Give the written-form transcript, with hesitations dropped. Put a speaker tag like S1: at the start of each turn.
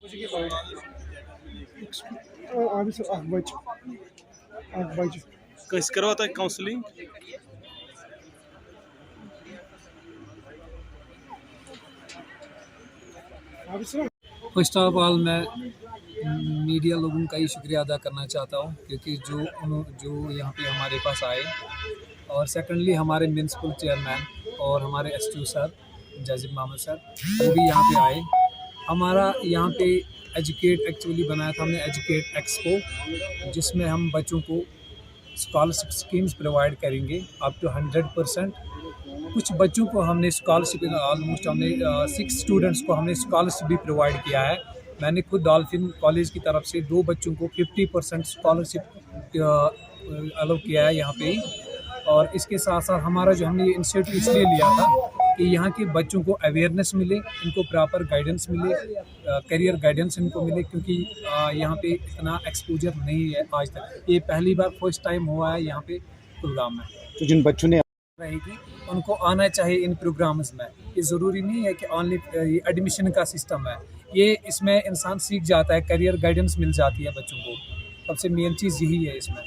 S1: Abi bacı.
S2: Kıs करवाता counselling
S1: Abi sıra.
S3: First of all मैं media लोगों का ही शुक्रिया अदा करना चाहता हूँ क्योंकि जो यहाँ पे हमारे पास आए, और सेकंडली हमारे म्यूनसिपल चेयरमैन और हमारे STO sir Jazib Mohammad sir वो भी यहाँ पे आए। हमारा यहाँ पे एजुकेट एक्चुअली बनाया था हमने एजुकेट एक्सपो, जिसमें हम बच्चों को स्कॉलरशिप स्कीम्स प्रोवाइड करेंगे अप टू 100%। कुछ बच्चों को हमने स्कॉलरशिप ऑलमोस्ट हमने 6 स्टूडेंट्स को हमने स्कॉलरशिप भी प्रोवाइड किया है। मैंने खुद डॉल्फिन कॉलेज की तरफ से 2 बच्चों को 50% स्कॉलरशिप अलाउ किया है यहाँ पे ही। और इसके साथ साथ हमारा जो हमने ये इंस्टीट्यूट इसलिए लिया था कि यहाँ के बच्चों को अवेयरनेस मिले, इनको प्रॉपर गाइडेंस मिले, करियर गाइडेंस इनको मिले, क्योंकि यहाँ पे इतना एक्सपोजर नहीं है आज तक। ये पहली बार फर्स्ट टाइम हुआ है यहाँ पे कुलगाम में।
S1: तो जिन बच्चों ने
S3: रहेगी उनको आना चाहिए इन प्रोग्राम्स में। ये ज़रूरी नहीं है कि ओनली एडमिशन का सिस्टम है, ये इसमें इंसान सीख जाता है, करियर गाइडेंस मिल जाती है बच्चों को। सबसे मेन चीज़ यही है इसमें।